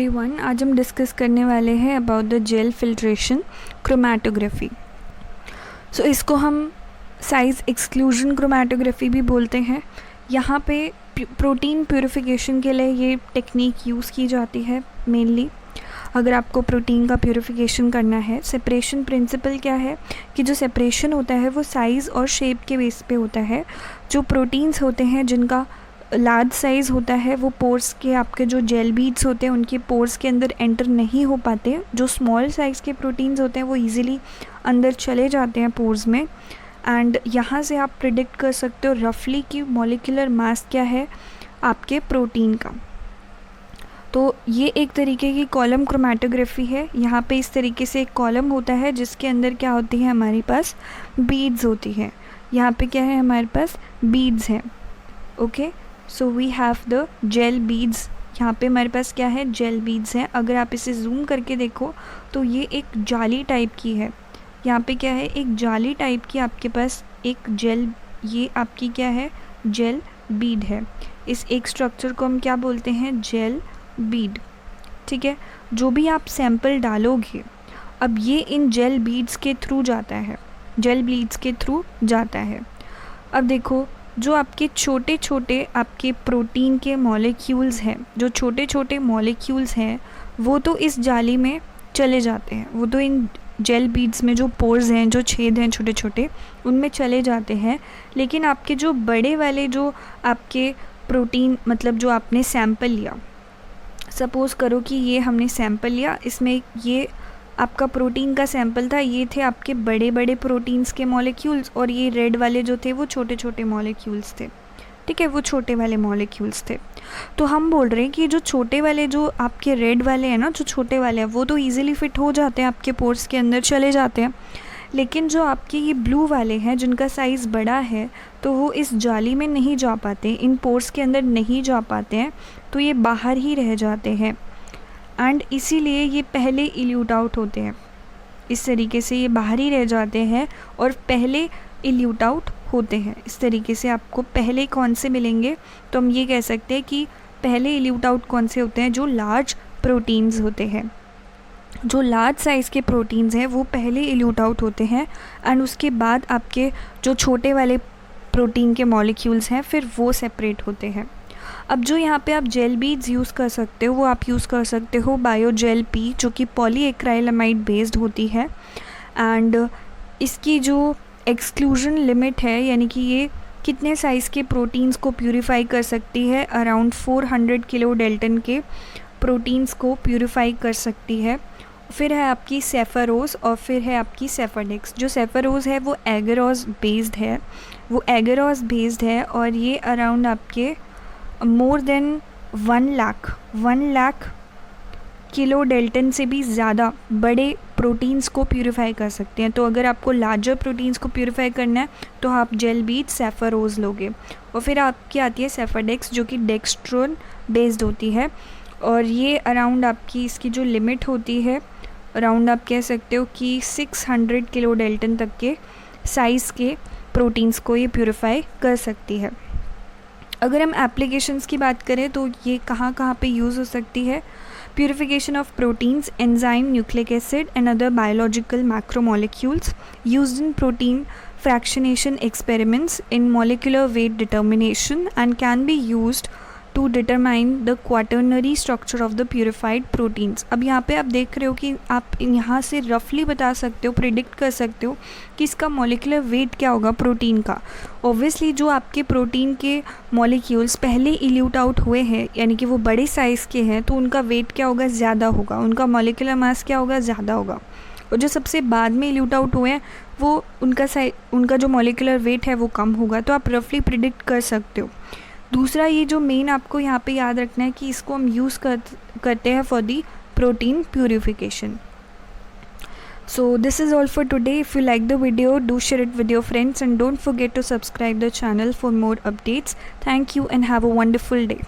Everyone, आज हम discuss करने वाले हैं about the gel filtration chromatography. So इसको हम साइज़ एक्सक्लूजन क्रोमैटोग्राफी भी बोलते हैं। यहाँ पे प्रोटीन प्यूरिफिकेशन के लिए ये टेक्निक यूज़ की जाती है मेनली। अगर आपको प्रोटीन का प्यूरिफिकेशन करना है, सेपरेशन प्रिंसिपल क्या है कि जो सेपरेशन होता है वो साइज़ और शेप के बेस पे होता है। जो प्रोटीन्स होते हैं जिनका लार्ज साइज़ होता है वो पोर्स के, आपके जो जेल बीड्स होते हैं उनके पोर्स के अंदर एंटर नहीं हो पाते। जो स्मॉल साइज़ के प्रोटीन्स होते हैं वो इजीली अंदर चले जाते हैं पोर्स में। एंड यहाँ से आप प्रिडिक्ट कर सकते हो रफली कि मॉलिक्यूलर मास क्या है आपके प्रोटीन का। तो ये एक तरीके की कॉलम क्रोमैटोग्राफी है। यहाँ पे इस तरीके से एक कॉलम होता है जिसके अंदर क्या होती है, हमारे पास बीड्स होती है। यहाँ पे क्या है, हमारे पास बीड्स हैं। Okay, so we have the gel beads. यहाँ पे हमारे पास क्या है, जेल बीड्स हैं। अगर आप इसे जूम करके देखो तो ये एक जाली टाइप की है। यहाँ पे क्या है, एक जाली टाइप की आपके पास एक जेल, ये आपकी क्या है, जेल बीड है। इस एक स्ट्रक्चर को हम क्या बोलते हैं, जेल बीड। ठीक है, जो भी आप सैंपल डालोगे अब ये इन जेल बीड्स के थ्रू जाता है, जेल बीड्स के थ्रू जाता है। अब देखो, जो आपके छोटे छोटे आपके प्रोटीन के मॉलिक्यूल्स हैं, जो छोटे छोटे मॉलिक्यूल्स हैं वो तो इस जाली में चले जाते हैं, वो तो इन जेल बीड्स में जो पोर्स हैं, जो छेद हैं छोटे छोटे, उनमें चले जाते हैं। लेकिन आपके जो बड़े वाले जो आपके प्रोटीन, मतलब जो आपने सैंपल लिया, सपोज़ करो कि ये हमने सैंपल लिया, इसमें ये आपका प्रोटीन का सैंपल था, ये थे आपके बड़े बड़े प्रोटीन्स के मॉलिक्यूल्स और ये रेड वाले जो थे वो छोटे छोटे मॉलिक्यूल्स थे। ठीक है, वो छोटे वाले मॉलिक्यूल्स थे। तो हम बोल रहे हैं कि जो छोटे वाले, जो आपके रेड वाले हैं ना, जो छोटे वाले हैं वो तो ईजिली फिट हो जाते हैं, आपके पोर्स के अंदर चले जाते हैं। लेकिन जो आपके ये ब्लू वाले हैं जिनका साइज़ बड़ा है तो वो इस जाली में नहीं जा पाते, इन पोर्स के अंदर नहीं जा पाते हैं, तो ये बाहर ही रह जाते हैं। एंड इसीलिए ये पहले इल्यूट आउट होते हैं। इस तरीके से ये बाहर ही रह जाते हैं और पहले इल्यूट आउट होते हैं। इस तरीके से आपको पहले कौन से मिलेंगे, तो हम ये कह सकते हैं कि पहले इल्यूट आउट कौन से होते हैं, जो लार्ज प्रोटीन्स होते हैं। जो लार्ज साइज़ के प्रोटीन्स हैं वो पहले इल्यूट आउट होते हैं एंड उसके बाद आपके जो छोटे वाले प्रोटीन के मॉलिक्यूल्स हैं फिर वो सेपरेट होते हैं। अब जो यहाँ पे आप जेल बीड्स यूज़ कर सकते हो वो आप यूज़ कर सकते हो बायोजेल पी, जो कि पॉलीएक्राइलामाइड बेस्ड होती है। एंड इसकी जो एक्सक्लूजन लिमिट है, यानी कि ये कितने साइज़ के प्रोटीन्स को प्यूरिफाई कर सकती है, अराउंड 400 किलो डेल्टन के प्रोटीन्स को प्यूरिफाई कर सकती है। फिर है आपकी सेफरोज और फिर है आपकी सेफरडेक्स। जो सेफरोज है वो एगरोज बेस्ड है, और ये अराउंड आपके more than 1 lakh kilo dalton से भी ज़्यादा बड़े प्रोटीन्स को प्यूरिफाई कर सकते हैं। तो अगर आपको लार्जर प्रोटीन्स को प्यूरिफाई करना है तो आप जेल बीड सेफरोज लोगे। और फिर आपकी आती है सेफरडेक्स, जो कि डेक्स्ट्रोन बेस्ड होती है, और ये अराउंड आपकी इसकी जो लिमिट होती है, अराउंड आप कह सकते हो कि 600 किलो डेल्टन तक के साइज़ के प्रोटीन्स को ये प्यूरिफाई कर सकती है। अगर हम एप्लीकेशंस की बात करें तो ये कहाँ कहाँ पे यूज़ हो सकती है, purification of proteins, enzyme, nucleic acid and other biological macromolecules used in protein fractionation experiments in molecular weight determination and can be used to determine the quaternary structure of the purified proteins। अब यहाँ पे आप देख रहे हो कि आप यहाँ से रफली बता सकते हो, प्रिडिक्ट कर सकते हो कि इसका मॉलिक्यूलर वेट क्या होगा प्रोटीन का। ऑब्वियसली जो आपके प्रोटीन के मॉलिक्यूल्स पहले इल्यूट आउट हुए हैं, यानी कि वो बड़े साइज़ के हैं, तो उनका वेट क्या होगा, ज़्यादा होगा, उनका मॉलिक्यूलर मास क्या होगा, ज़्यादा होगा। और जो सबसे बाद में इल्यूट आउट हुए हैं वो उनका जो मॉलिक्यूलर वेट है वो कम होगा। तो आप रफली प्रिडिक्ट कर सकते हो। दूसरा, ये जो मेन आपको यहाँ पे याद रखना है कि इसको हम यूज़ करते हैं for the protein purification. So this is all for today. If you like the video, do share it with your friends and don't forget to subscribe the channel for more updates. Thank you and have a wonderful day.